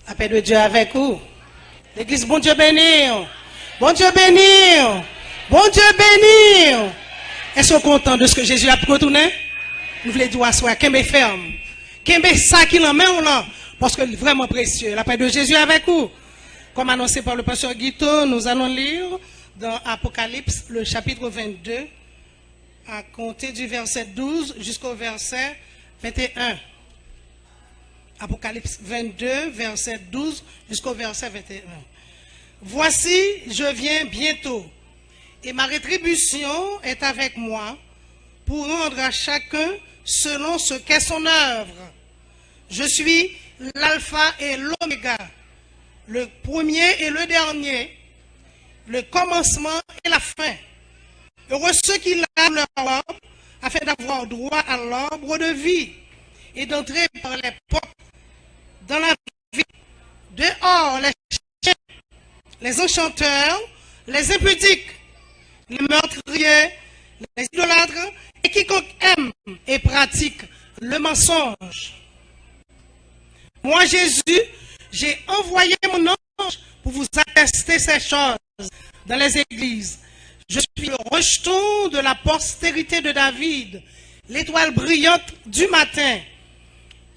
La paix de Dieu avec vous. L'église, bon Dieu béni. Bon Dieu béni. Bon Dieu béni. Est-ce qu'on est content de ce que Jésus a retourné? Nous voulons dire à soi, qu'est-ce ferme? Qu'est-ce ça qui l'emmène là? Parce que c'est vraiment précieux. La paix de Jésus avec vous. Comme annoncé par le pasteur Guito, nous allons lire dans Apocalypse, le chapitre 22, à compter du verset 12 jusqu'au verset 21. Apocalypse 22, verset 12 jusqu'au verset 21. Voici, je viens bientôt, et ma rétribution est avec moi pour rendre à chacun selon ce qu'est son œuvre. Je suis l'alpha et l'oméga, le premier et le dernier, le commencement et la fin. Heureux ceux qui lavent leur robe afin d'avoir droit à l'arbre de vie et d'entrer par les portes dans la vie. Dehors, les chiens, les enchanteurs, les impudiques, les meurtriers, les idolâtres et quiconque aime et pratique le mensonge. Moi, Jésus, j'ai envoyé mon ange pour vous attester ces choses dans les églises. Je suis le rejeton de la postérité de David, l'étoile brillante du matin.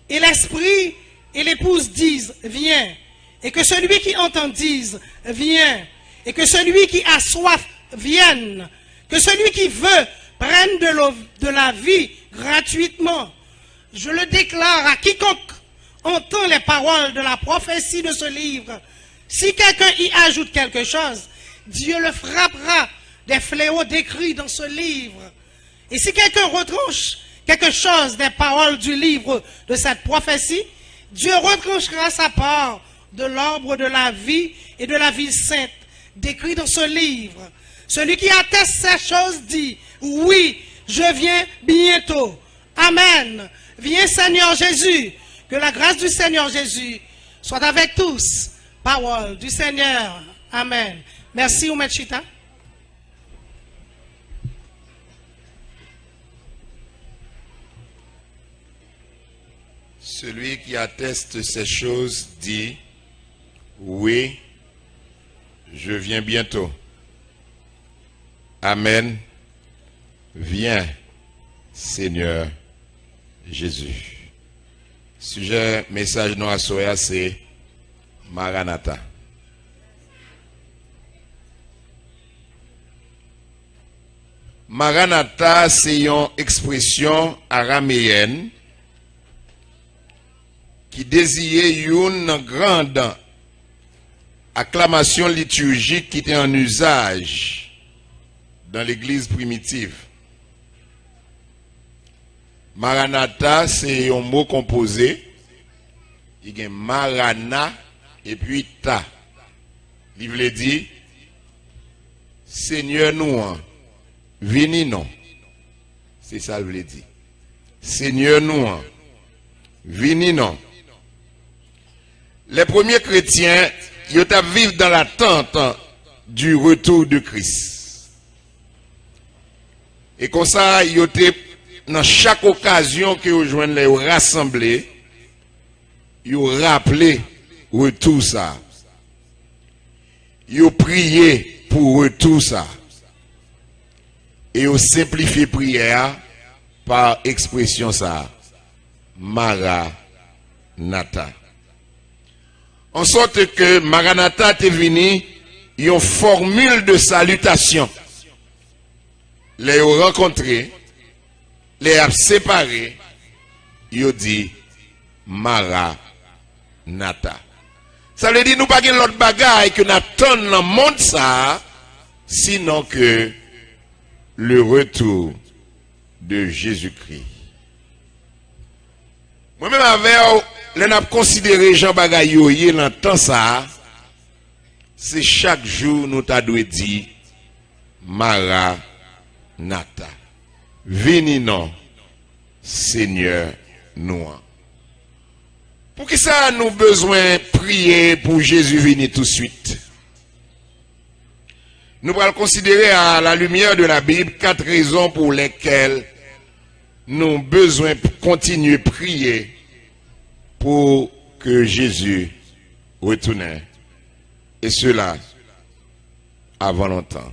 Et l'esprit et l'épouse disent, viens. Et que celui qui entend dise, viens. Et que celui qui a soif vienne. Que celui qui veut prenne de la vie gratuitement. Je le déclare à quiconque entend les paroles de la prophétie de ce livre. Si quelqu'un y ajoute quelque chose, Dieu le frappera des fléaux décrits dans ce livre. Et si quelqu'un retranche quelque chose des paroles du livre de cette prophétie, Dieu retranchera sa part de l'arbre de la vie et de la vie sainte, décrit dans ce livre. Celui qui atteste ces choses dit, oui, je viens bientôt. Amen. Viens Seigneur Jésus. Que la grâce du Seigneur Jésus soit avec tous. Parole du Seigneur. Amen. Merci, Oumechita. Celui qui atteste ces choses dit, oui, je viens bientôt. Amen. Viens, Seigneur Jésus. Sujet, message non à Soya, c'est Maranatha. Maranatha, c'est une expression araméenne qui désignait une grande acclamation liturgique qui était en usage dans l'église primitive. Maranatha, c'est un mot composé. Il y a Marana et puis Ta. Il veut dire Seigneur nous, vini non. C'est ça qu'il veut dire. Seigneur nous, vini non. Les premiers chrétiens, ils vivent dans l'attente du retour de Christ. Et comme ça, ils étaient dans chaque occasion que vous joignent les rassemblés, vous rappelez retour ça. Vous priez pour retour ça. Et vous simplifiez prière par expression ça. Maranatha. En sorte que Maranatha est venu, une formule de salutation. Les rencontrés, les a séparés, il dit Maranatha. Ça veut dire nous pas l'autre bagaille que nous attendons dans le monde ça, sinon que le retour de Jésus-Christ. Moi-même avec nous avons considéré Jean Bagayoye dans le temps ça, c'est chaque jour nous t'avons dit Maranatha. Vini non, Seigneur nous. Pour qui ça nous besoin prier pour Jésus venir tout de suite? Nous allons considérer à la lumière de la Bible 4 raisons pour lesquelles nous avons besoin de continuer à prier pour que Jésus retourner. Et cela avant longtemps.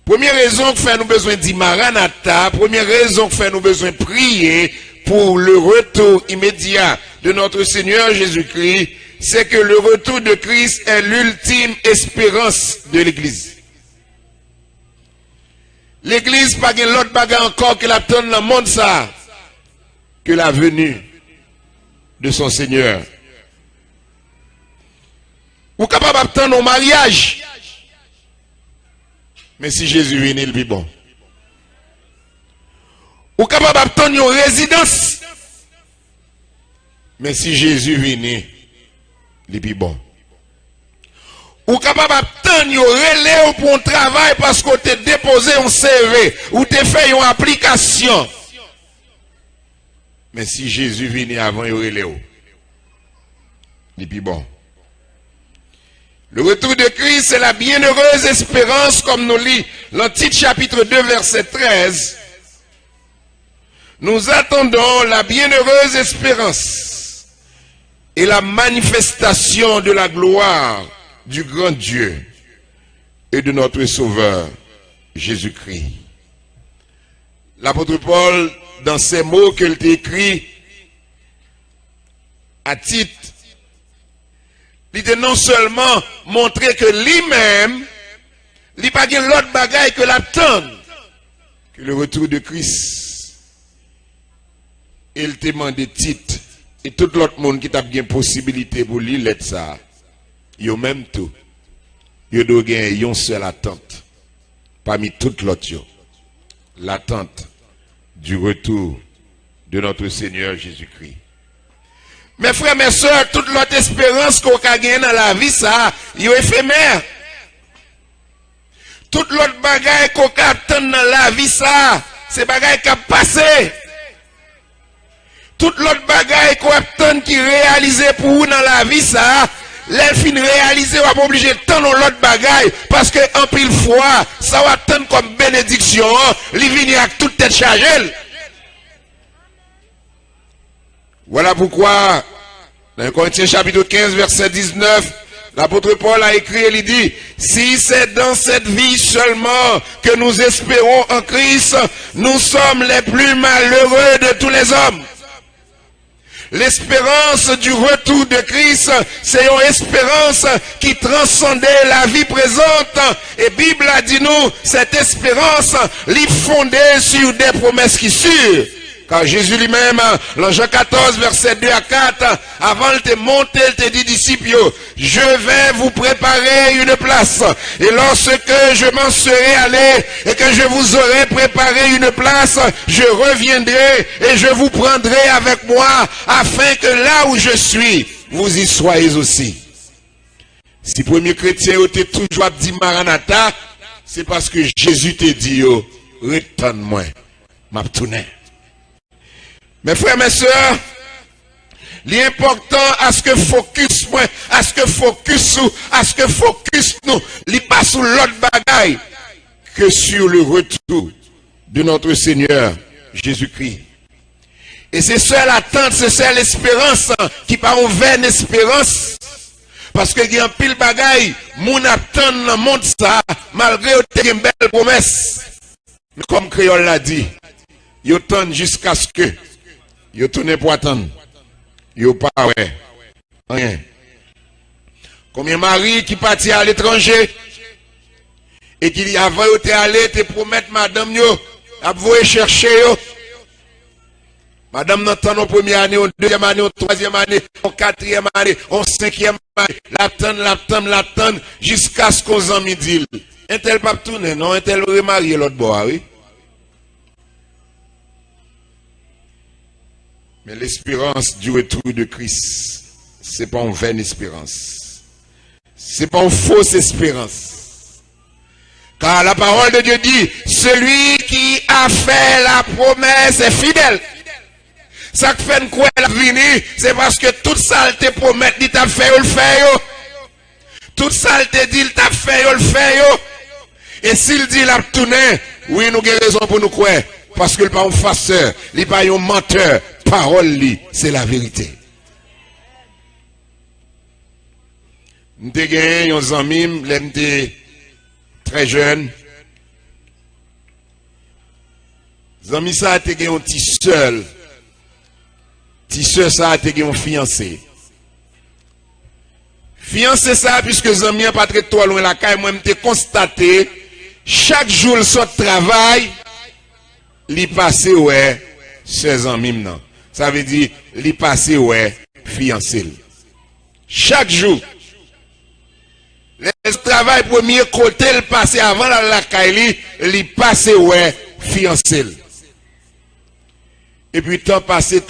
Première raison que fait nous besoin de Maranatha, première raison que fait nous besoin de prier pour le retour immédiat de notre Seigneur Jésus-Christ, c'est que le retour de Christ est l'ultime espérance de l'Église. L'Église pas gagne l'autre bagarre encore que l'attend dans le monde ça, que la venue de son Seigneur. Ou capable d'attendre au mariage. Mais si Jésus vient, il est bon. Ou capable d'attendre une résidence. Mais si Jésus vient, il est bon. Ou capable d'attendre une relais pour un travail parce que tu as déposé un CV ou tu as fait une application. Mais si Jésus vient avant une relais, il est bon. Le retour de Christ, c'est la bienheureuse espérance, comme nous lit l'Antique chapitre 2, verset 13. Nous attendons la bienheureuse espérance et la manifestation de la gloire du grand Dieu et de notre Sauveur, Jésus-Christ. L'apôtre Paul, dans ces mots qu'il a écrits à Tite, il a non seulement montré que lui-même, il n'a pas l'autre bagaille que l'attendre, que le retour de Christ. Il te demandé Tite, et tout l'autre monde qui a bien possibilité pour lire ça, il a même tout. Il doit gagner une seule attente, parmi toutes l'autre, l'attente du retour de notre Seigneur Jésus-Christ. Mes frères, mes soeurs, toute l'autre espérance qu'on a gagnée dans la vie, ça, il est éphémère. Toute l'autre bagaille qu'on a attend dans la vie, ça, c'est bagaille qui a passé. Toute l'autre bagaille qu'on attend qui réalisé pour vous dans la vie, ça, l'elfine réalisé, on va pas obligé de tendre l'autre bagaille, parce que en pile fois, ça va attendre comme bénédiction, il vient avec toute tête chargée. Voilà pourquoi, dans Corinthiens chapitre 15, verset 19, l'apôtre Paul a écrit et il dit, si c'est dans cette vie seulement que nous espérons en Christ, nous sommes les plus malheureux de tous les hommes. L'espérance du retour de Christ, c'est une espérance qui transcendait la vie présente. Et la Bible a dit nous, cette espérance, est fondée sur des promesses qui sûres. Car Jésus lui-même, dans Jean 14, verset 2 à 4, avant de te monter, il te dit, disciples, je vais vous préparer une place. Et lorsque je m'en serai allé et que je vous aurai préparé une place, je reviendrai et je vous prendrai avec moi afin que là où je suis, vous y soyez aussi. Si premier chrétien était toujours dit Maranatha, c'est parce que Jésus te dit, retourne-moi, m'a tourné. Mes frères, mes soeurs, l'important à ce que focus moi, à ce que focus nous, il pas sur l'autre bagaille que sur le retour de notre Seigneur Jésus-Christ. Et c'est seule attente, c'est seule espérance qui part en vaine espérance. Parce que il y a un pile bagaille, mon attend dans le monde ça, malgré une belle promesse. Mais comme Créole l'a dit, il attend jusqu'à ce que yo tourne pour attendre. Yo pas ouais. Rien. Combien de maris qui partent à l'étranger et qui avant yo te aller te promettre madame yo a voyer chercher yo. Madame n'entend en première année, en deuxième année, en troisième année, en quatrième année, en cinquième année, l'attend jusqu'à ce qu'on en midi. Un tel pas tourner, non, un tel remarié l'autre bois, oui. Mais l'espérance du retour de Christ, c'est pas une vaine espérance. C'est pas une fausse espérance. Car la parole de Dieu dit, celui qui a fait la promesse est fidèle. Ça que fait quoi la venir, c'est parce que tout ça te promet, il t'a fait, il le fait. Tout ça te dit, il t'a fait, il le fait. Et s'il dit, il a tourné, oui, nous avons raison pour nous croire. Parce que il n'est pas un farceur, il n'est pas un menteur. Parole, c'est la vérité. M'te gagné un ami, m'te très jeune. Zami ça a été gagné un petit seul. Petit seul ça a été gagné un fiancé. Fiancé ça puisque Zami pas très trop loin la caille, moi m'te constaté chaque jour le sort travail, li passé ouais, ses amis non. Ça veut dire li passé ouais, fiancé. Chaque jour. Le travail premier côté le passé avant la caille, li passé ouais, fiancé. Et puis temps passé,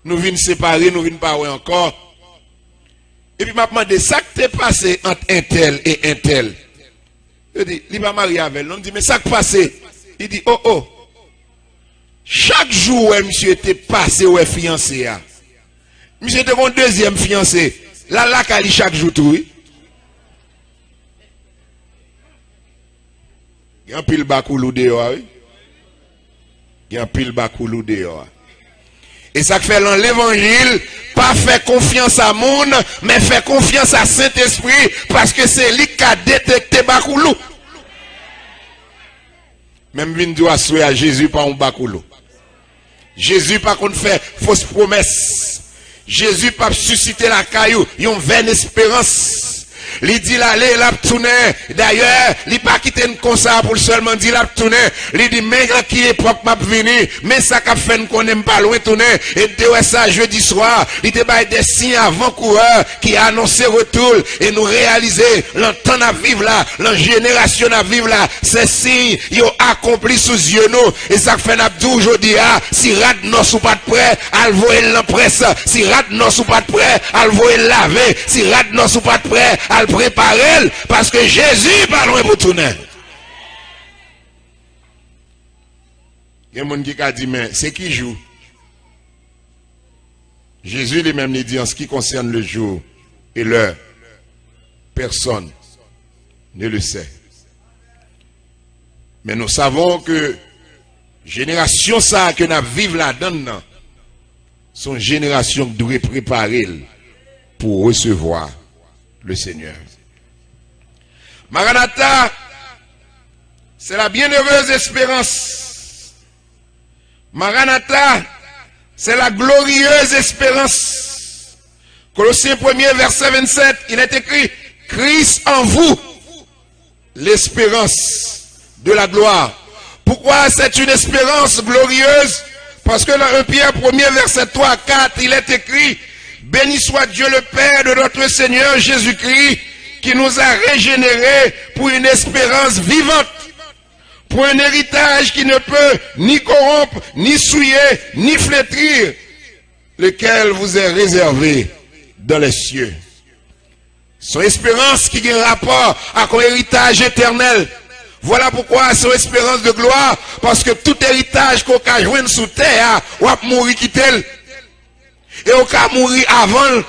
nous venons séparer, nous venons pas ouais encore. Et puis m'a demandé ça qui t'est passé entre un tel et un tel. Je dis, il va marier avec elle. On dit, mais ça qui passé. Il dit, oh. Chaque jour, ouais, monsieur était passé, ouais, fiancé. Monsieur était mon deuxième fiancé. Là, qu'elle chaque jour, tout, oui. Il y a un pile bakoulou dehors, oui. Il y a un pile bakoulou dehors. Et ça fait dans l'évangile, pas faire confiance à monde, mais faire confiance à Saint-Esprit, parce que c'est lui qui a détecté bakoulou. Même vin doit souhaiter à Jésus par un bakoulou. Jésus pas qu'on fait fausse promesse. Jésus pas susciter la caillou, yon vaine espérance. Il dit l'aller, il a tourné. D'ailleurs, il pas quitté une concert pour seulement dire il a tourné. Il dit, mais qui époque m'a venu, mais ça qu'a fait qu'on n'aime pas loin tourner. Et de ça, jeudi soir, il débat des signes avant-coureurs qui annonçaient retour et nous réaliser l'entend à vivre là, la génération à vivre là. Ces signes, ils ont accompli sous yeux nous. Et ça fait n'abdou aujourd'hui, si rad non sous pas de prêt, al voyer l'empresse. Si rad non sous pas de prêt, al voyer laver. Si rad non sous pas de prêt, al préparer parce que Jésus pas loin pour tourner. Il y a un monde qui a dit, mais c'est qui joue? Jésus lui-même dit en ce qui concerne le jour et l'heure, personne ne le sait. Mais nous savons que génération ça que nous vivons là-dedans, sont génération qui doit préparer pour recevoir le Seigneur. Maranatha, c'est la bienheureuse espérance. Maranatha, c'est la glorieuse espérance. Colossiens 1er, verset 27, il est écrit, Christ en vous, l'espérance de la gloire. Pourquoi c'est une espérance glorieuse? Parce que dans 1 Pierre 1er, verset 3 à 4, il est écrit, béni soit Dieu le Père de notre Seigneur Jésus-Christ, qui nous a régénérés pour une espérance vivante, pour un héritage qui ne peut ni corrompre, ni souiller, ni flétrir, lequel vous est réservé dans les cieux. Son espérance qui a un rapport à un héritage éternel. Voilà pourquoi son espérance de gloire, parce que tout héritage qu'on a joué sous terre, on va mourir quitter. Et on va mourir avant.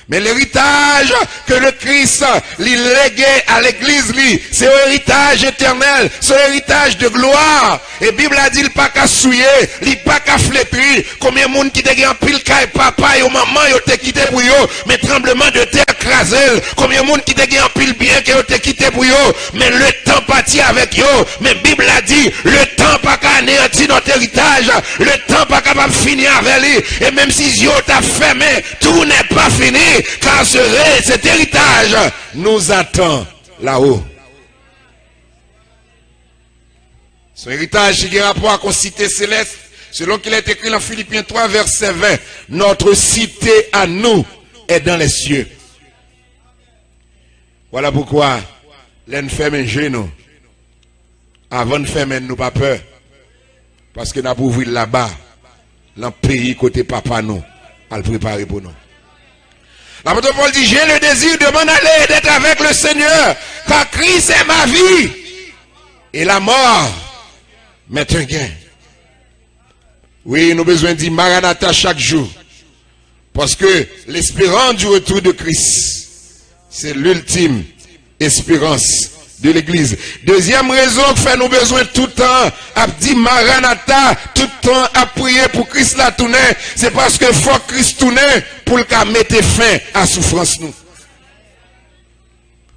Mais l'héritage que le Christ lui légué à l'église, c'est un héritage éternel, c'est un héritage de gloire. Et la Bible a dit, il pas qu'à souiller, il pas qu'à flétrir. Combien de monde qui te gagne pile caille papa et maman, ils te quitté pour eux, mais tremblement de terre crasé. Combien de monde qui te gagne pile bien qui te quitté pour eux, mais le temps parti avec eux. Mais la Bible a dit, le temps pas qu'à anéantir notre héritage, le temps pas capable de finir avec lui. Et même si Dieu t'a fermé, tout n'est pas fini. Car cet héritage nous attend là-haut. Son héritage qui a rapport à une cité céleste, selon qu'il est écrit dans Philippiens 3, verset 20. Notre cité à nous est dans les cieux. Voilà pourquoi l'un ferme un genou. Avant de fermer, nous pas peur. Parce que nous avons ouvert là-bas, dans le pays côté papa nous, à le préparer pour nous. L'apôtre Paul dit, j'ai le désir de m'en aller, d'être avec le Seigneur, car Christ est ma vie, et la mort m'est un gain. Oui, nous avons besoin de dire Maranatha chaque jour, parce que l'espérance du retour de Christ, c'est l'ultime espérance de l'église. Deuxième raison que fait nous besoin tout le temps à dire Maranatha, tout le temps à prier pour Christ la tourner, c'est parce que faut Christ tourner pour le cas mettre fin à souffrance nous.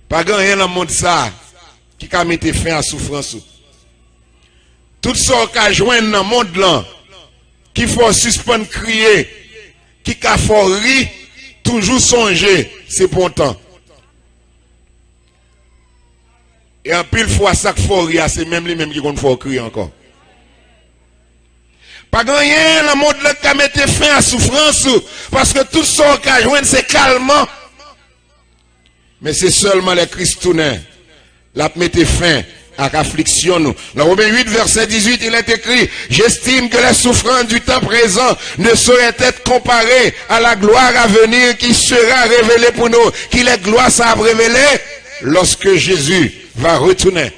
Pas grand rien dans le monde ça qui a mettre fin à souffrance. Tout ça qu'a joindre dans le monde là, qui faut suspendre crier, qui a faut rire, toujours songer, c'est pour temps. Et en pile fois, ça qu'il faut rire, c'est même les mêmes qui vont crier encore. Pas grand rien dans le monde qui a mis fin à la souffrance, parce que tout ça qui a joint, c'est calmement. Mais c'est seulement les Christounais qui mettent fin à l'affliction. Dans Romains 8, verset 18, il est écrit, j'estime que les souffrances du temps présent ne sauraient être comparées à la gloire à venir qui sera révélée pour nous. Qui les gloires ça a révélé lorsque Jésus va retourner.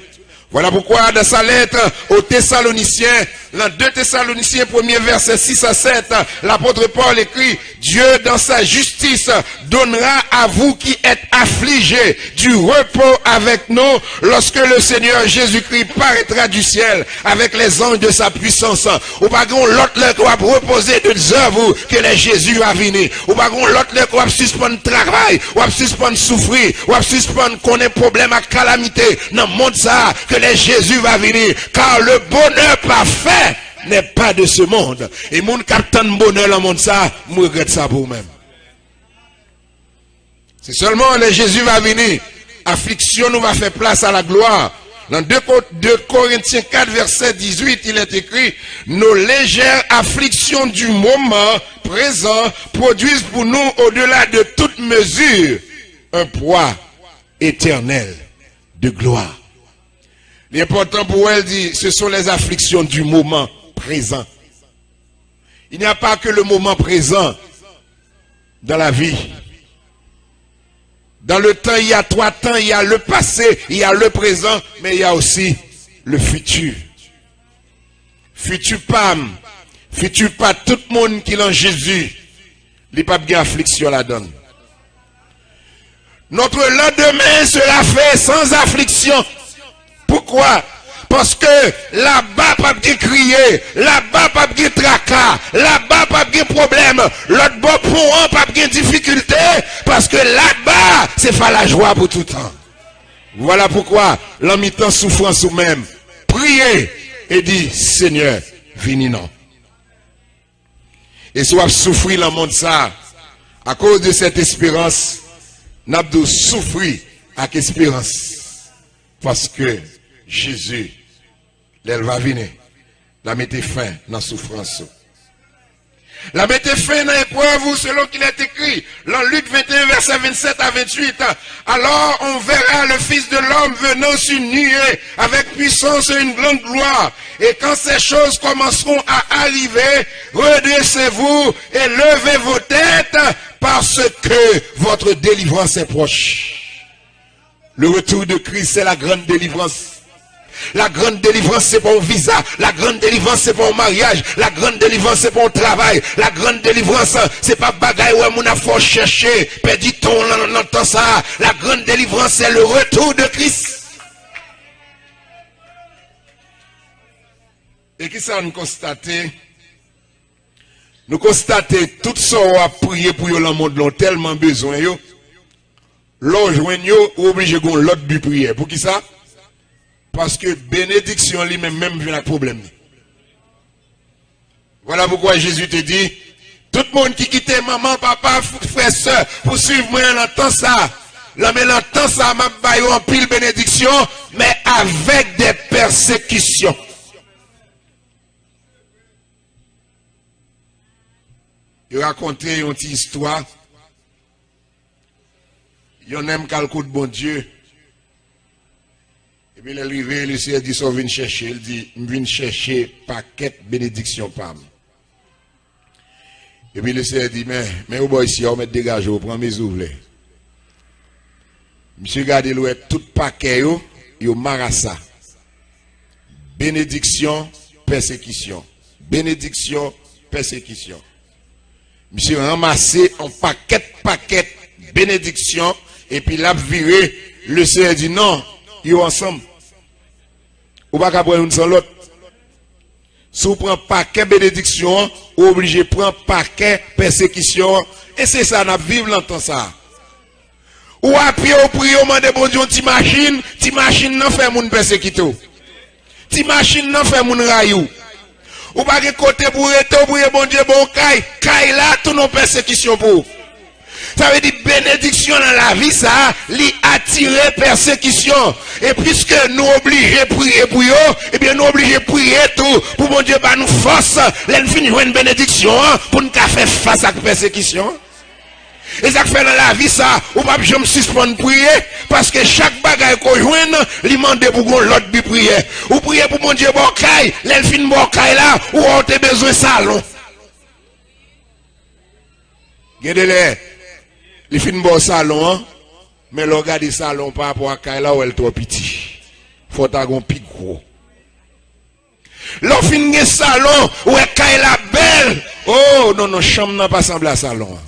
Voilà pourquoi dans sa lettre aux Thessaloniciens, dans 2 Thessaloniciens 1er verset 6 à 7, l'apôtre Paul écrit, Dieu dans sa justice donnera à vous qui êtes affligés du repos avec nous lorsque le Seigneur Jésus-Christ paraîtra du ciel avec les anges de sa puissance. Ou pas qu'on l'autre qui va reposer de œuvres que les Jésus va venir. Ou pas qu'on l'autre qui va suspendre travail, ou va suspendre souffrir, ou va suspendre qu'on ait problème à calamité dans le monde ça que les Jésus va venir. Car le bonheur parfait n'est pas de ce monde. Et mon capitaine bonheur dans le monde ça, je regrette ça pour moi-même. C'est seulement le Jésus va venir. Affliction nous va faire place à la gloire. Dans 2 Corinthiens 4 verset 18, il est écrit, nos légères afflictions du moment présent produisent pour nous au-delà de toute mesure un poids éternel de gloire. L'important pour elle dit, ce sont les afflictions du moment présent. Il n'y a pas que le moment présent dans la vie. Dans le temps, il y a 3 temps, il y a le passé, il y a le présent, mais il y a aussi le futur. Futur pas tout le monde qui est en Jésus, il n'y a pas de affliction la donne. Notre lendemain sera fait sans affliction. Pourquoi? Parce que là-bas, pas de crier, là-bas, pas de tracas, là-bas, pas de problème, l'autre bord, pas de difficulté, parce que là-bas, c'est pas la joie pour tout le temps. Voilà pourquoi, l'en mi-temps souffrance ou même, priez et dit, Seigneur, vini non. Et soit souffrir dans le monde ça, à cause de cette espérance, n'a pas souffrir avec espérance. Parce que Jésus, elle va venir, la mettre fin dans la souffrance. La mettre fin dans l'épreuve selon qu'il est écrit, dans Luc 21, verset 27 à 28. Alors on verra le Fils de l'homme venant sur une nuée avec puissance et une grande gloire. Et quand ces choses commenceront à arriver, redressez-vous et levez vos têtes parce que votre délivrance est proche. Le retour de Christ, c'est la grande délivrance. La grande délivrance, c'est pour un visa. La grande délivrance, c'est pour un mariage. La grande délivrance, c'est pour un travail. La grande délivrance, c'est pas bagaille où on a faut chercher. Perdu ton, on entend ça. La grande délivrance, c'est le retour de Christ. Et qui ça nous constate? Nous constatons tout ça on a prié pour le monde l'ont tellement besoin yo. L'on joigne yo obligé gon l'autre but prière. Pour qui ça? Parce que bénédiction lui-même vient avec problème. Voilà pourquoi Jésus te dit, tout le monde qui quitte maman, papa, frère, soeur, pour suivre moi dans temps ça. Là, mais dans temps ça, m'a baillé en pile bénédiction, mais avec des persécutions. Il racontait une petite histoire. Il y en a un coup de bon Dieu. Et puis il est arrivé, le Seigneur dit, so viens chercher. Il dit, je viens chercher paquet bénédiction par moi. Et puis le Seigneur dit, mais au bout ici, on met dégagé, on prend mes ouvlets. Monsieur regardez l'ouest, tout paquet, yo marassa. Bénédiction, persécution. Bénédiction, persécution. Monsieur ramassé en paquet, bénédiction, et puis l'a viré, le Seigneur dit non, ils sont ensemble. Ou pas qu'à prendre une sans l'autre. Si vous prenez paquet bénédiction, vous êtes obligé de prendre paquet persécution. Et c'est ça, nous vivons longtemps ça. Ou après, au prier, au moment de bon Dieu, ti machine n'en fait moun persécuto. Ti machine n'en fait moun rayou. Ou pas de côté pour être, pour bon Dieu, bon caille là, tout nos persécutions pour. Ça veut dire bénédiction dans la vie, ça, li attirer persécution. Et puisque nous obligés de prier pour eux, eh bien nous obligés de prier tout, pour mon Dieu, bah nous force, l'en finir une bénédiction, pour nous faire face à la persécution. Et ça fait dans la vie, ça, ou pas je me suspends prier, parce que chaque bagaille qu'on joue, il demande pour qu'on l'autre bi prier. Ou prier pour mon Dieu, bon caille, l'en fin bon caille là, ou on a besoin de salon. Regardez-les. Il fait un bon salon, hein? Mais le gars du salon par rapport à Kaila où elle est trop petit. Faut avoir un plus gros. Le fin de salon où elle Kaila belle. Oh non, non, chambre n'a pas semblé à salon.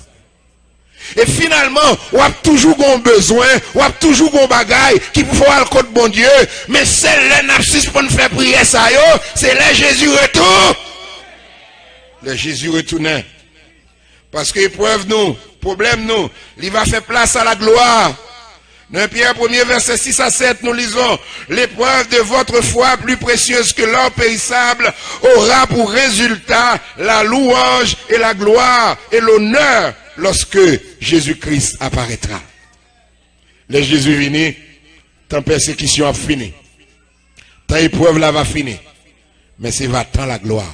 Et finalement, on a toujours un besoin, on a toujours un bagaille qui peut faire le code bon Dieu. Mais c'est le napsis pour nous faire prier ça, c'est le Jésus retourne. Le Jésus retourne. Parce que épreuve nous, problème nous, il va faire place à la gloire. Dans Pierre 1er, verset 6 à 7, nous lisons, l'épreuve de votre foi plus précieuse que l'or périssable aura pour résultat la louange et la gloire et l'honneur lorsque Jésus-Christ apparaîtra. Le Jésus venu, tant persécution a fini. Tant épreuve là va finir. Mais c'est va tant la gloire.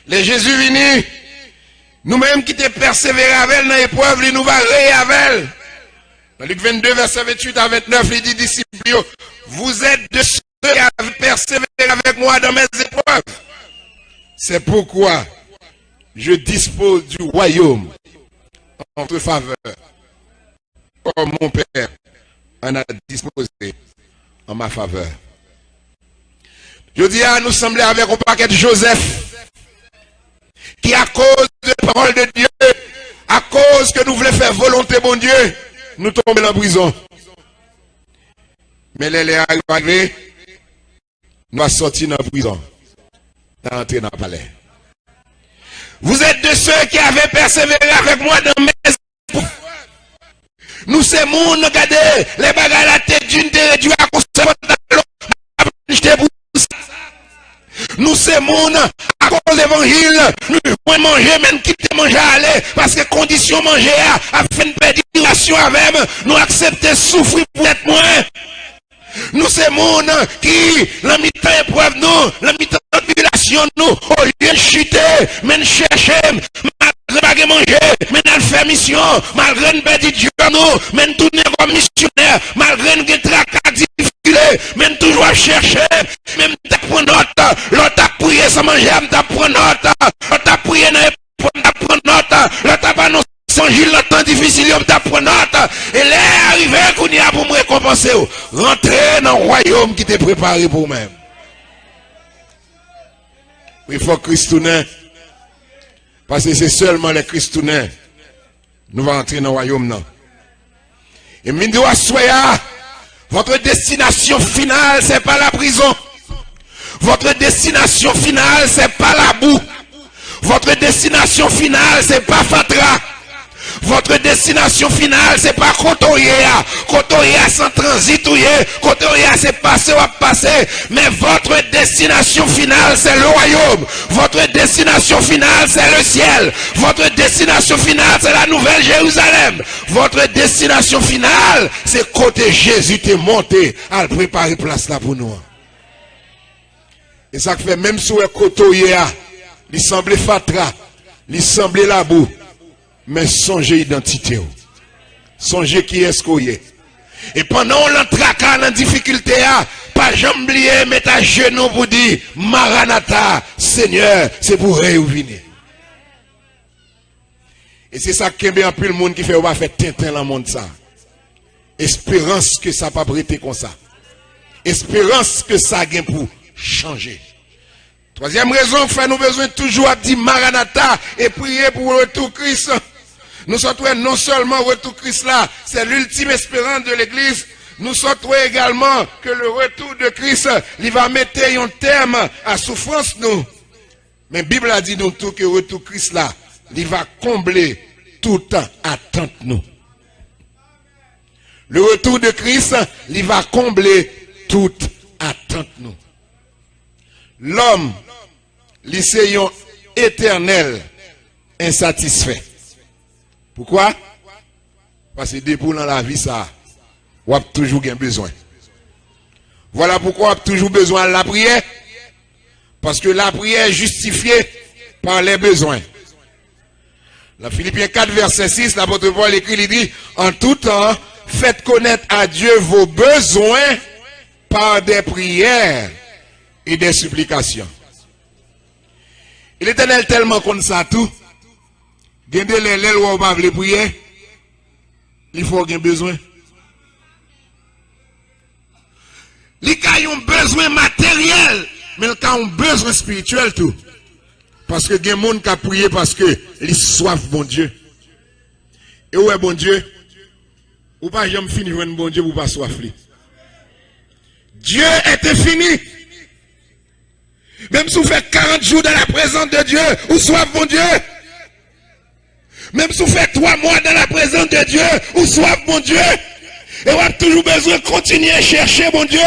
Le Jésus venu, nous-mêmes qui te persévérés avec elle dans l'épreuve, il nous va rayer avec elle. Dans Luc 22, verset 28 à 29, il dit, disciples, vous êtes de ceux qui avez persévéré avec moi dans mes épreuves. C'est pourquoi je dispose du royaume en votre faveur, comme mon Père en a disposé en ma faveur. Je dis à nous sembler avec un paquet de Joseph, qui à cause de la parole de Dieu, à cause que nous voulons faire volonté bon Dieu, nous tombons en prison. Mais les arrivés, nous sommes sortis de la prison, nous sommes entrés dans le palais. Vous êtes de ceux qui avaient persévéré avec moi dans mes épreuves. Nous sommes moun, regardez, les bagages la tête d'une te réduit à conserver dans l'eau. Nous sommes moun, à cause de l'évangile, nous pouvons manger, même quitter manger à aller, parce que condition manger a fait une pédiration avec nous accepter souffrir pour être moins. Nous sommes moun qui, la mi-temps épreuve nous, la mi-temps tribulation nous, au lieu de chuter, mais chercher, malgré pas manger, mais nous faire mission, malgré nous perdre Dieu nous, mais nous tourner comme missionnaire, malgré nous tracas difficultés, mais nous toujours chercher, même t'apprendre note, l'autre a prié sans manger, t'apprendre note, l'autre a prié t'apprendre note, l'autre a pas non sans Gilles, le temps difficile, t'apprendre note, et là, arrivé qu'on y a pour me récompenser, rentrer dans le royaume qui t'est préparé pour vous-même. Il faut Christounais. Parce que c'est seulement les Christounais. Nous allons entrer dans le royaume. Non. Et Mindoua Soya, votre destination finale, c'est pas la prison. Votre destination finale, c'est pas la boue. Votre destination finale, c'est pas Fatra. Votre destination finale, c'est pas Kotoya. Kotoya sans transit, Kotoya c'est passé ou à passer. Mais votre destination finale, c'est le royaume. Votre destination finale, c'est le ciel. Votre destination finale, c'est la nouvelle Jérusalem. Votre destination finale, c'est côté Jésus t'est monté à préparer place là pour nous. Et ça fait même sous Kotoya, il semblait Fatra, il semblait la boue. Mais songez identité. Songez qui est-ce qu'on est. Et pendant l'entraque dans difficulté, pas jamais oublier, mettre à genoux pour dire, Maranatha, Seigneur, c'est pour réunir. Et c'est ça qui est bien plus le monde qui fait, on va faire tintin dans le monde ça. Espérance que ça pas prêter comme ça. Espérance que ça gagne pour changer. Troisième raison, fait nous besoin toujours à dire Maranatha et prier pour le retour Christ. Nous sommes non seulement retour Christ là, c'est l'ultime espérance de l'église, nous sautons également que le retour de Christ, il va mettre un terme à souffrance nous. Mais la Bible a dit nous tout que le retour de Christ là, il va combler toute attente nous. Le retour de Christ, il va combler toute attente nous. L'homme, l'essayant éternel, insatisfait. Pourquoi? Parce que depuis dans la vie, ça, on a toujours besoin. Voilà pourquoi on a toujours besoin de la prière. Parce que la prière est justifiée par les besoins. Dans Philippiens 4, verset 6, l'apôtre Paul écrit, il dit, en tout temps, faites connaître à Dieu vos besoins par des prières et des supplications. Et l'Éternel tellement comme ça tout, gardez les lèvres où on va les prier, il faut qu'il y ait besoin. Il y a un besoin matériel, mais il y a un besoin spirituel tout. Parce que il y a des gens qui ont prié parce que ils soif bon Dieu. Et où est bon Dieu? Ou pas jamais fini de bon Dieu ou pas soif li. Dieu est infini. Même si vous faites 40 jours dans la présence de Dieu, ou soif bon Dieu. Même si vous faites 3 mois dans la présence de Dieu, ou soif bon Dieu. Et vous avez toujours besoin de continuer à chercher bon Dieu.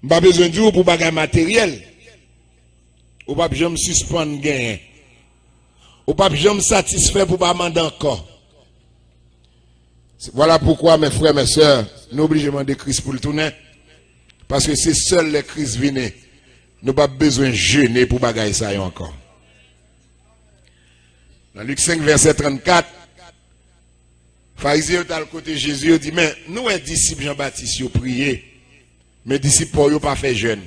Vous n'avez pas besoin de Dieu pour bagage matériel. Vous n'avez pas besoin de suspendre gain. Vous n'avez pas besoin de satisfaire pour pas demander encore. Voilà pourquoi, mes frères, mes sœurs, nous obligons de demander Christ pour le tourner. Parce que c'est seul les Christ viennent. Nous n'avons pas besoin de jeûner pour bagailler ça encore. Dans Luc 5, verset 34, Pharisien à le côté de Jésus, il dit, mais nous, les disciples Jean-Baptiste, ils prié, mais disciples Paul, ils pas fait jeûne.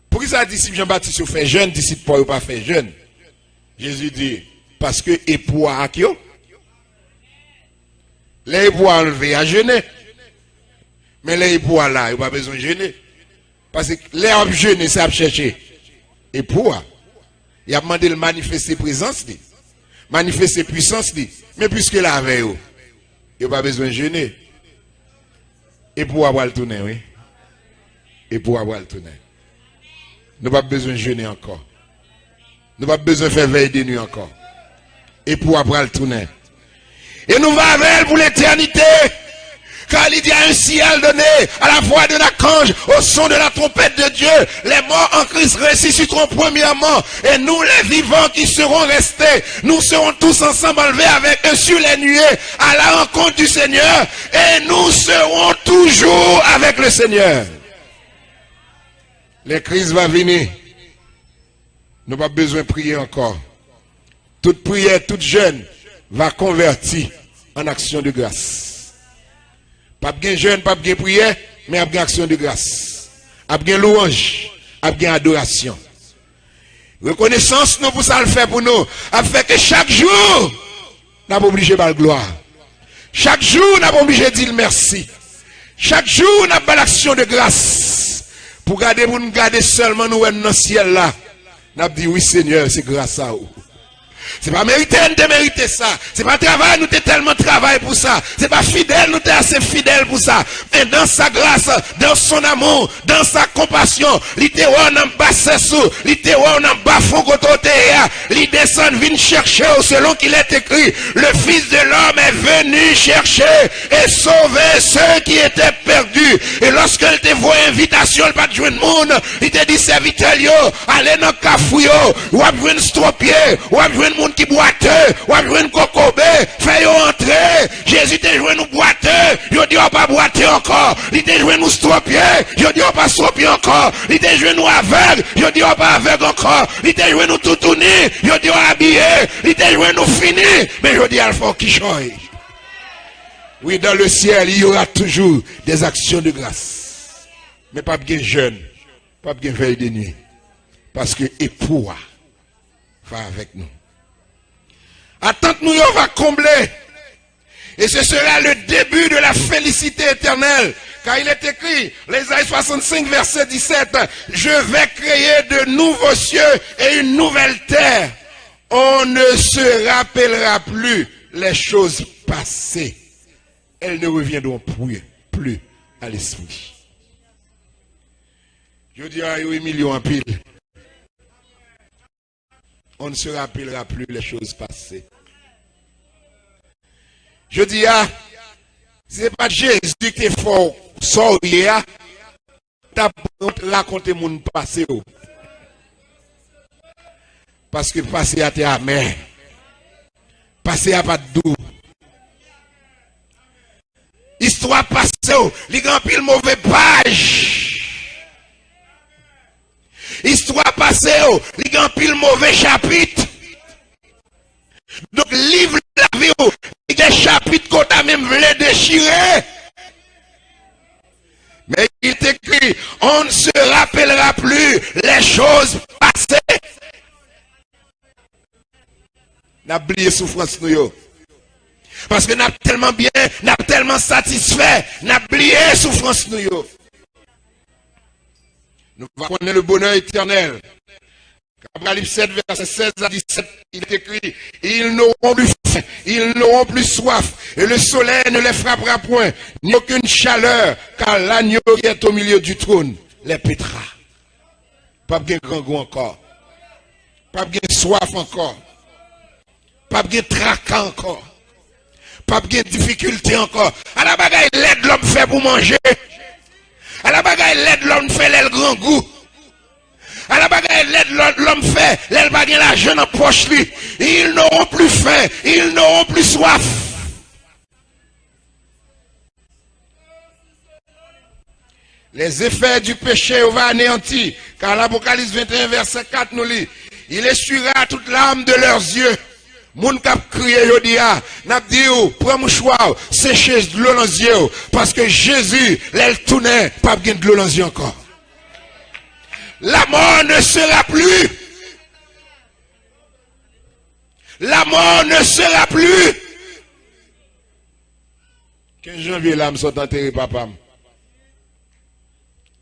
Pourquoi ça, disciples Jean-Baptiste, ils fait jeûne, disciples Paul, ils pas fait jeûne? Jésus dit, parce que époux à Akio, les époux à enlever à jeûner. Mais les époux à là, ils n'ont pas besoin de jeûner. Parce que les hommes jeûner, c'est à chercher. Époux à. Il a demandé de manifester présence, manifester puissance, mais puisque là avec eux, il n'y a pas besoin de jeûner. Époux à le tourner, oui. Époux à le tourner. Nous n'avons pas besoin de jeûner encore. Nous n'avons pas besoin de faire veille de nuit encore. Époux à le tourner. Et nous va avec elle pour l'éternité. Car il y a un ciel donné à la voix de l'archange, au son de la trompette de Dieu. Les morts en Christ ressusciteront premièrement. Et nous, les vivants qui seront restés, nous serons tous ensemble enlevés avec eux sur les nuées à la rencontre du Seigneur. Et nous serons toujours avec le Seigneur. Le Christ va venir. Nous n'avons pas besoin de prier encore. Toute prière, toute jeûne va convertir en action de grâce. Pas bien jeûne, pas bien prière, mais bien action de grâce. Pas bien louange, pas bien adoration. Reconnaissance, nous pour ça le faire pour nous. A fait que chaque jour, nous n'avons pas obligé de gloire. Chaque jour, nous n'avons pas obligé de dire merci. Chaque jour, nous avons l'action de grâce. Pour nous garder seulement nous dans le ciel là. Nous avons dit oui Seigneur, c'est grâce à vous. C'est pas mérité de mériter ça. C'est pas travail, nous t'es tellement travail pour ça. C'est pas fidèle, nous t'es assez fidèle pour ça. Mais dans sa grâce, dans son amour, dans sa compassion, littéralement on en bas sous, littéralement on en bas fond côté, il descend, vient chercher selon qu'il est écrit. Le Fils de l'homme est venu chercher et sauver ceux qui étaient perdus. Et lorsqu'il te voit invitation, il pas de jouer de monde, il te dit serviteur, allez dans le cafouillot, ou à jouer un stropier, ou à jouer monde qui boiteux, ou à jouer un cocobé, fait entrer. Jésus te joué nous boiteux, il dit on pas boiter encore. Il te joué nous stropier, il dit on pas stropier encore. Il te joué nous aveugle, il dit on pas aveugle encore. Il te joué nous tout tourné, il dit on habillé. Il te joué nous fini, mais je dis il faut qu'il change. Oui, dans le ciel, il y aura toujours des actions de grâce. Mais pas bien jeune, pas bien veille de nuit. Parce que époux va avec nous. Attente nous, on va combler. Et ce sera le début de la félicité éternelle. Car il est écrit, l'Ésaïe 65, verset 17, je vais créer de nouveaux cieux et une nouvelle terre. On ne se rappellera plus les choses passées. elles ne reviendront plus à l'esprit. Je dis à 8 millions en pile. On ne se rappellera plus les choses passées. Je dis ce n'est pas Jésus qui est fort, sort hier, t'as raconté mon passé. Parce que passé a été amer. Passé a pas de doux. Histoire passée, il y a un pile mauvais page. Histoire passée, il y a un pile mauvais chapitre. Donc, livre la vie, il y a des chapitres qu'on a même voulu déchirer. Mais il est écrit, on ne se rappellera plus les choses passées. N'a oublié souffrance nous. Parce que n'a tellement bien, n'a tellement satisfait, n'a oublié souffrance nous. Nous allons connaître le bonheur éternel. Apocalypse 7, verset 16 à 17, il est écrit, ils n'auront plus faim, ils n'auront plus soif, et le soleil ne les frappera point, ni aucune chaleur, car l'agneau qui est au milieu du trône les pétera. Pas bien grand goût encore, pas bien soif encore, pas bien tracas encore, pas bien difficulté encore. À la bagaille, l'aide l'homme fait pour manger, à la bagaille, l'aide l'homme fait le grand goût. À la bagaille, l'aide l'homme fait, l'aide bagaille l'argent en poche lui. Ils n'auront plus faim, ils n'auront plus soif. Les effets du péché vont anéantir, car l'Apocalypse 21, verset 4 nous lit, il essuiera toute l'âme de leurs yeux. Moun kap crié jodia, n'a dit prends mouchoir, séchez de l'eau dans les yeux, parce que Jésus, l'elle tournait, pas bien de l'eau dans les yeux encore. La mort ne sera plus. La mort ne sera plus. 15 janvier, là, me sont enterrés, papa.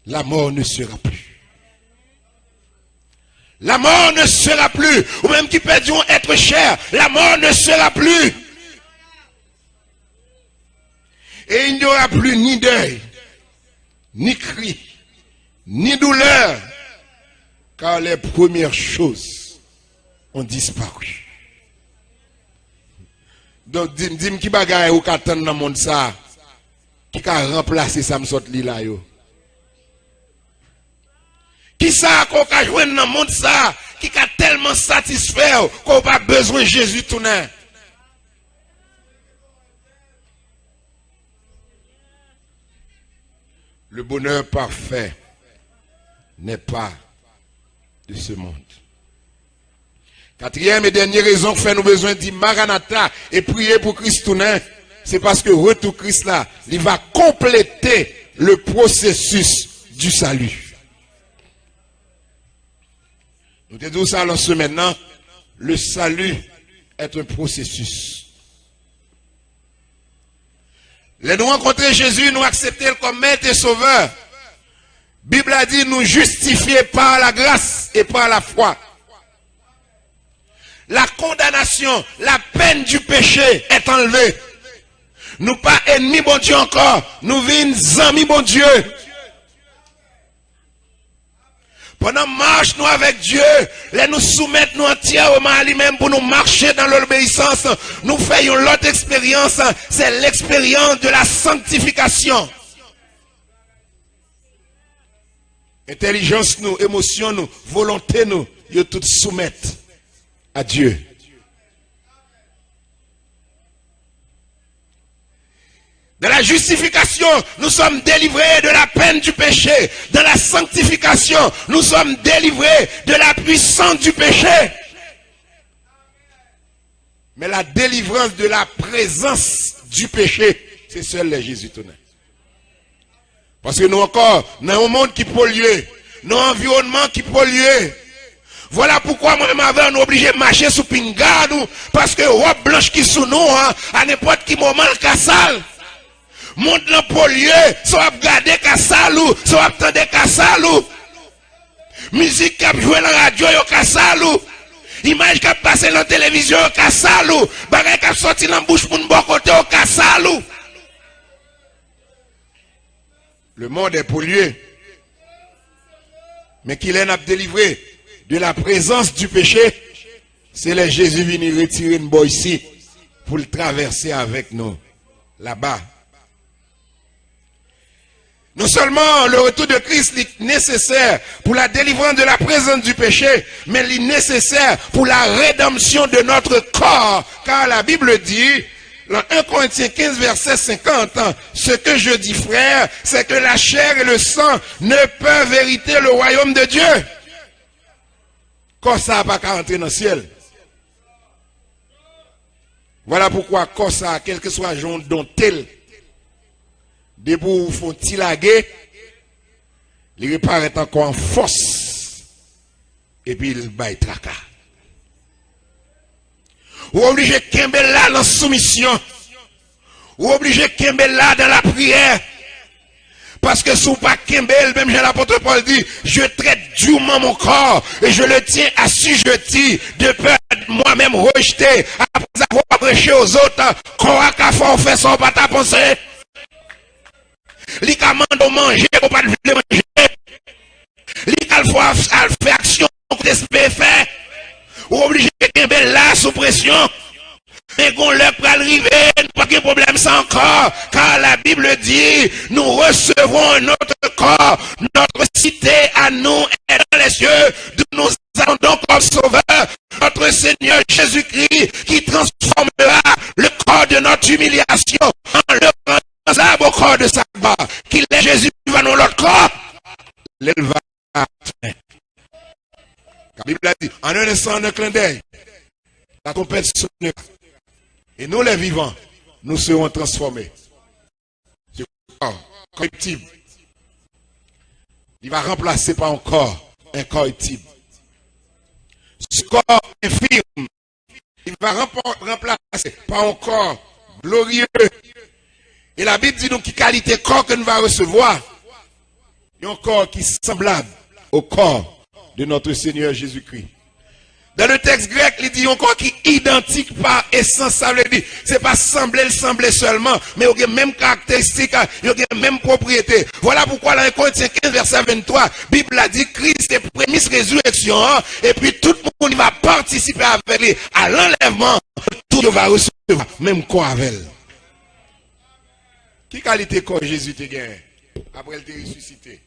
La mort ne sera plus. La mort ne sera plus. Ou même qui perdront être cher, la mort ne sera plus. Et il n'y aura plus ni deuil, ni cri, ni douleur. Car les premières choses ont disparu. Donc, dis-moi qui bagaille ou qu'attend dans le monde ça, qui a remplacé ça me sorte là yo. Qui ça qu'on a joué dans le monde ça, qui a tellement satisfait qu'on n'a pas besoin de Jésus tout le temps. Le bonheur parfait n'est pas de ce monde. Quatrième et dernière raison que fait nous besoin de dire Maranatha et prier pour Christ tout nain, c'est parce que retour Christ là, il va compléter le processus du salut. Nous te disons ça alors maintenant, le salut est un processus. Les nous rencontrer Jésus, nous accepter comme maître et sauveur. Bible a dit nous justifier par la grâce et par la foi. La condamnation, la peine du péché est enlevée. Nous pas ennemis bon Dieu encore, nous vîmes amis bon Dieu. Pendant marche nous avec Dieu, les nous soumettre nous entièrement à lui-même pour nous marcher dans l'obéissance. Nous faisons l'autre expérience, c'est l'expérience de la sanctification. Intelligence nous, émotion nous, volonté nous, ils tout soumettent à Dieu. Dans la justification, nous sommes délivrés de la peine du péché. Dans la sanctification, nous sommes délivrés de la puissance du péché. Mais la délivrance de la présence du péché, c'est seul les Jésus tonnerre. Parce que nous encore, dans un monde qui pollue, dans un environnement qui pollue. Voilà pourquoi moi-même avant nous obligés de marcher sous pinga nous, parce que robe blanche qui sous nous, à n'importe qui moment le cassal. Monde dans pollué, soit regarder Kassalou, soit attendre Kassalou. Musique qui a joué dans la radio, yo Kassalou. Image qui a passé dans la télévision, yo Kassalou. Bagay qui a sorti dans la bouche pour nous bon côté, yo Kassalou. Le monde est pollué. Mais qu'il en a délivré de la présence du péché, c'est le Jésus venu retirer une boîte ici pour le traverser avec nous là-bas. Non seulement le retour de Christ est nécessaire pour la délivrance de la présence du péché, mais il est nécessaire pour la rédemption de notre corps. Car la Bible dit, dans 1 Corinthiens 15, verset 50, ce que je dis, frère, c'est que la chair et le sang ne peuvent hériter le royaume de Dieu. Comme ça n'a pas qu'à rentrer dans le ciel. Voilà pourquoi, comme ça, quel que soit le dont tel, debout ou font-ils laguer, il reparaît encore en force, et puis il baille tracas. Ou obligé de Kembel là dans la soumission, ou obligé de Kembel là dans la prière, parce que sous pas Kembel, même l'apôtre Paul dit, je traite durement mon corps, et je le tiens assujetti, de peur de moi-même rejeté, après avoir prêché aux autres, qu'on a qu'à faire, on fait son pas ta pensée. Li ka mande manger, ou pas de manger. Li ka fait action, ou t'espère faire. Ou obligé de belle là sous pression. Mais qu'on leur peut arriver, pas de problème sans corps. Car la Bible dit, nous recevrons notre corps, notre cité à nous est dans les cieux, d'où nous attendons comme sauveur, notre Seigneur Jésus-Christ, qui transformera le corps de notre humiliation en le rendant au corps de sa gloire. Qu'il est Jésus va nous l'autre corps. L'éleva. La Bible a dit, en un instant, en un clin d'œil, la trompette sonnera. Et nous les vivants, nous serons transformés. Ce corps corruptible, il va remplacer par un corps incorruptible. Ce corps infirme, il va remplacer par un corps glorieux. Et la Bible dit donc quelle qualité corps que nous va recevoir. Il y a un corps qui est semblable au corps de notre Seigneur Jésus-Christ. Dans le texte grec, il dit encore qui est identique par essence. Ça veut dire, c'est pas sembler seulement, mais il y a même caractéristique, il y a même propriété. Voilà pourquoi dans 1 Corinthiens 15, verset 23, la Bible a dit Christ est prémisse résurrection, et puis tout le monde va participer avec lui à l'enlèvement. Tout le monde va recevoir, même corps avec elle. Quelle qualité corps Jésus te gagne après il te ressuscité?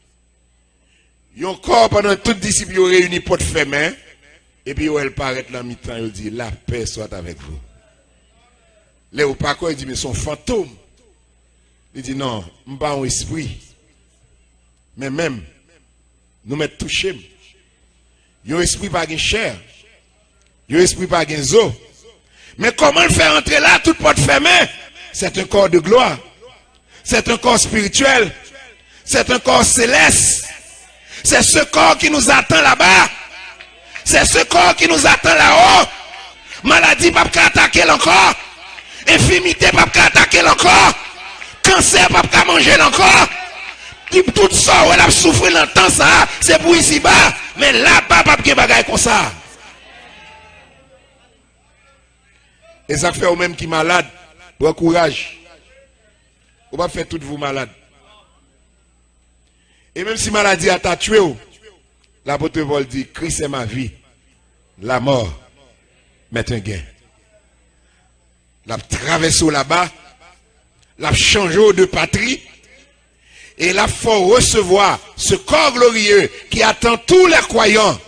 Il y a un corps pendant toute discipline réunis pour te faire main. Et puis, elle paraît dans le mi-temps, elle dit, la paix soit avec vous. Là, ou pas quoi, il dit, mais son fantôme. Il dit, non, je ne suis pas un esprit. Mais même, nous mettons touché. Il y a un esprit pas de chair. Il y a un esprit pas de os. Mais comment le faire entrer là, tout porte fermée? C'est un corps de gloire. C'est un corps spirituel. C'est un corps céleste. C'est ce corps qui nous attend là-bas. C'est ce corps qui nous attend là-haut. Maladie, pas attaquer encore. Infirmité, pas attaquer encore. Cancer, pas manger encore. Tout ça, elle a souffert dans le temps, ça, c'est pour ici-bas. Mais là-bas, pas de bagaille comme ça. Et ça fait au même qui malade. Bon courage. On va faire toutes vous malades. Et même si maladie a tué, l'apôtre Paul dit, Christ est ma vie, la mort m'est un gain. La traversé là-bas, la changé de patrie, et la faut recevoir ce corps glorieux qui attend tous les croyants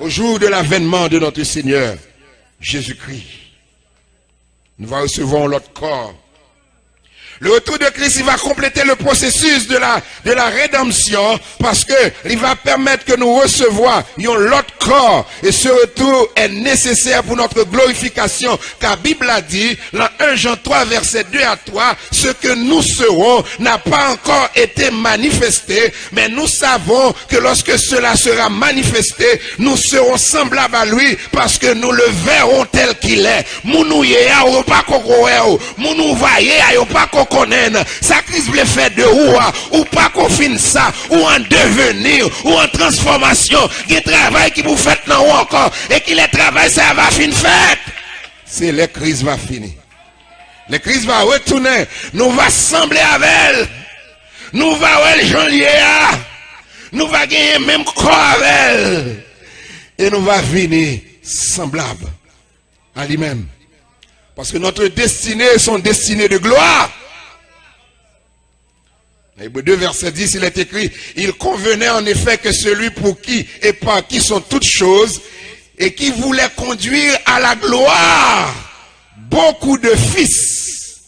au jour de l'avènement de notre Seigneur Jésus-Christ. Nous allons recevoir l'autre corps. Le retour de Christ, il va compléter le processus de la rédemption parce que il va permettre que nous recevions l'autre corps. Et ce retour est nécessaire pour notre glorification. Car la Bible a dit, dans 1 Jean 3, verset 2 à 3, ce que nous serons n'a pas encore été manifesté, mais nous savons que lorsque cela sera manifesté, nous serons semblables à lui parce que nous le verrons tel qu'il est. Ça Christ voulait faire de ou pas qu'on finisse ça, ou en devenir, ou en transformation, qui travail qui vous faites là encore, et qui le travail ça va finir fait. C'est le Christ va finir. Le Christ va retourner, nous va sembler avec elle. Nous va le janvier, nous va gagner même corps avec elle. Et nous va venir semblable à lui-même. Parce que notre destinée, son destinée de gloire. Hébreux 2, verset 10, il est écrit, il convenait en effet que celui pour qui et par qui sont toutes choses, et qui voulait conduire à la gloire beaucoup de fils,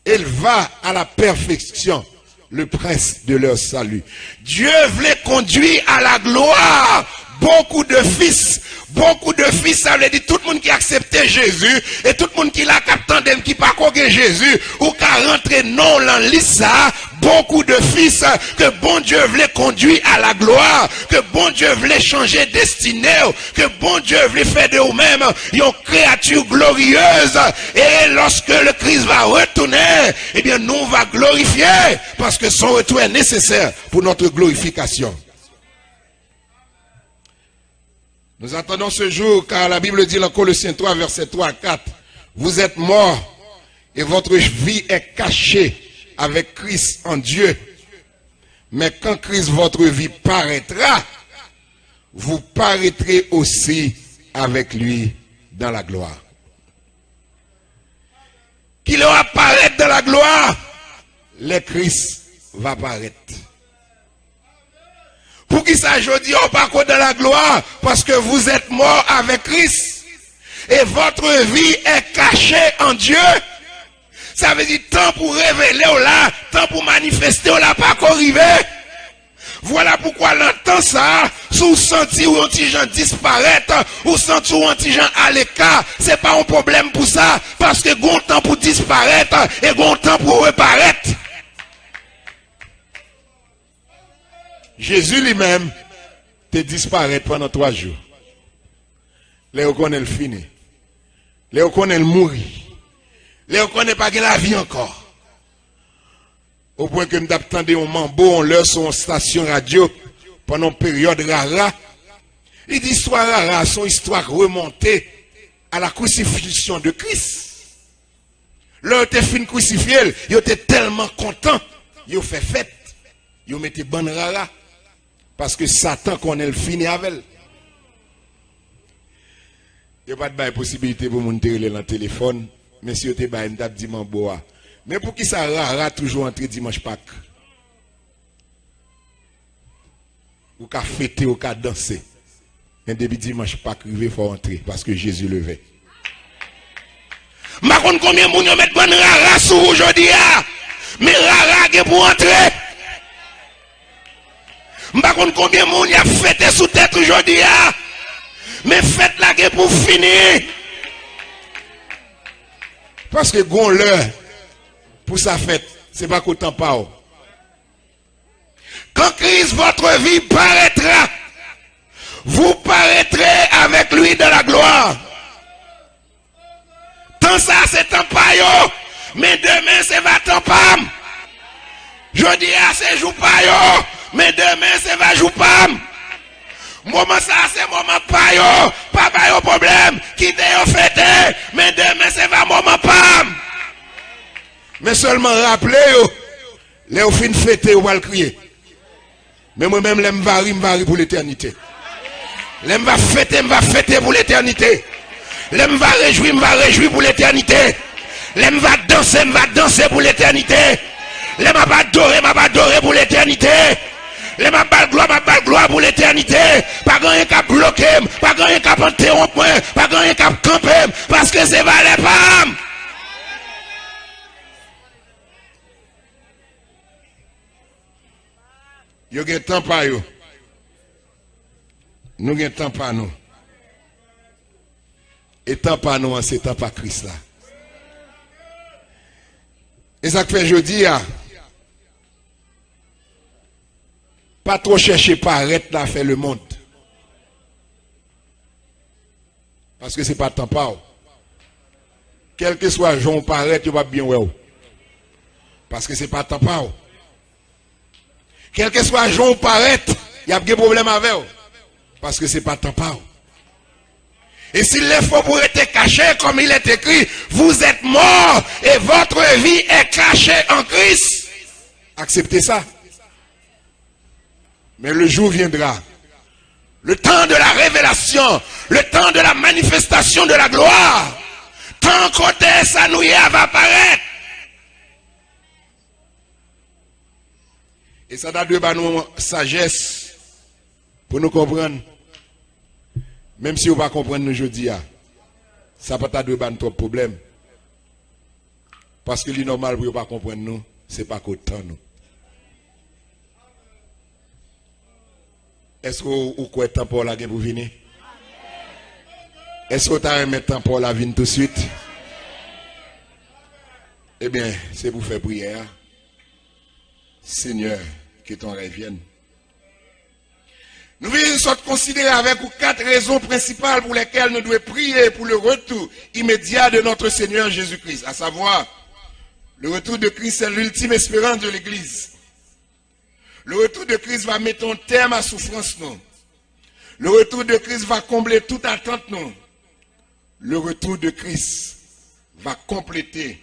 éleva à la perfection le prince de leur salut. Dieu voulait conduire à la gloire beaucoup de fils. Beaucoup de fils, ça veut dire tout le monde qui acceptait Jésus et tout le monde qui l'a capté, qui pas connu Jésus ou qui a rentré non dans l'Issa. Beaucoup de fils que bon Dieu voulait conduire à la gloire, que bon Dieu voulait changer destinée, que bon Dieu voulait faire de vous-même une créature glorieuse. Et lorsque le Christ va retourner, eh bien nous va glorifier parce que son retour est nécessaire pour notre glorification. Nous attendons ce jour car la Bible dit dans Colossiens 3, verset 3 à 4. Vous êtes morts et votre vie est cachée avec Christ en Dieu. Mais quand Christ votre vie paraîtra, vous paraîtrez aussi avec lui dans la gloire. Qu'il va apparaître dans la gloire, le Christ va apparaître. Pour qui ça, je dis, on part dans la gloire, parce que vous êtes morts avec Christ, et votre vie est cachée en Dieu. Ça veut dire, temps pour révéler, là, temps pour manifester, là, pas qu'arriver. Voilà pourquoi l'entend ça, sous senti ou un petit gens disparaître, ou senti ou un petit gens à l'écart, c'est pas un problème pour ça, parce que gon temps pour disparaître, et gon temps pour reparaître. Jésus lui-même te disparaît pendant 3 jours. Léo connaît le fini. Léo connaît le mourir. Léo connaît pas la vie encore. Au point que m'attendais un mambo, on leur sur une station radio pendant une période rara. Il dit histoire rara, son histoire remontée à la crucifixion de Christ. Leur te fin crucifié, ils étaient tellement contents, ils ont fait fête. Ils ont mis bonne rara. Parce que Satan connaît le fini avec elle. Il n'y a pas de possibilité pour monter dans le téléphone. Mais si vous avez dit que dimanche bois. Mais pour qui ça rara toujours entre dimanche Pâques? Ou qu'à fêter, ou qu'à danser. Et depuis dimanche Pâques, il faut entrer parce que Jésus levait. Je ne sais pas combien de gens mettent bonne rara sur aujourd'hui. Mais rara est pour entrer. Je ne sais pas combien de monde a fêté sous tête aujourd'hui. Mais faites la guerre pour finir. Parce que gon l'heure pour sa fête, c'est pas qu'au temps pas. Quand Christ votre vie paraîtra, vous paraîtrez avec lui dans la gloire. Tant ça c'est temps pas yo, mais demain c'est va temps pas. Je dis c'est jour pas yo. Mais demain, c'est va jouer pam. Moment ça, c'est moment pas yo. Pas yo problème. Quittez yo fêter. Mais demain, c'est va moment pam. Mais seulement rappelez yo. Les au fin fêter ou va le crier. Mais moi-même, l'aime varie pour l'éternité. L'aime va fêter pour l'éternité. L'aime va réjouir pour l'éternité. L'aime va danser pour l'éternité. L'aime va adorer pour l'éternité. Les ma balle gloire pour l'éternité. Pas gagner qu'à bloquer, pas gagner qu'à interrompre, pas gagner qu'à camper, parce que c'est valé pas. Yo gen temps pas yo. Nous gen temps pas nous. Et temps pas nous, c'est temps pas Christ là. Et ça fait jeudi à pas trop chercher paraître là faire le monde. Parce que c'est pas temps pas. Quel que soit Jean paraître, tu vas bien ouais. Parce que c'est pas temps pas. Quel que soit Jean paraître, il y a des problèmes avec. Parce que c'est pas temps pas. Et s'il le faut pour être caché, comme il est écrit, vous êtes morts et votre vie est cachée en Christ. Acceptez ça. Mais le jour viendra. Le temps de la révélation. Le temps de la manifestation de la gloire. Tant côté ça nous y va apparaître. Et ça doit nous sagesse pour nous comprendre. Même si on ne va pas comprendre nous aujourd'hui, ça peut pas de trop problème. Parce que le normal pour ne pas comprendre nous, c'est pas qu'autant nous. Est-ce que vous croyez que le temps pour la guerre pour venir? Est-ce que vous avez mis le temps pour la venir tout de suite? Eh bien, c'est pour faire prière. Seigneur, que ton rêve vienne. Nous voulons considérer avec vous 4 raisons principales pour lesquelles nous devons prier pour le retour immédiat de notre Seigneur Jésus-Christ. À savoir, le retour de Christ, c'est l'ultime espérance de l'Église. Le retour de Christ va mettre un terme à souffrance, non. Le retour de Christ va combler toute attente, non. Le retour de Christ va compléter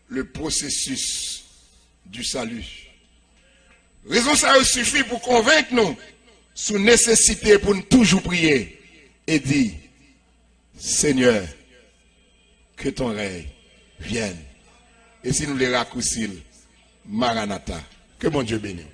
le processus du salut. Raison ça suffit pour convaincre nous sous nécessité pour nous toujours prier et dire, Seigneur, que ton règne vienne. Et si nous les raccourcis, Maranatha, que mon Dieu bénisse.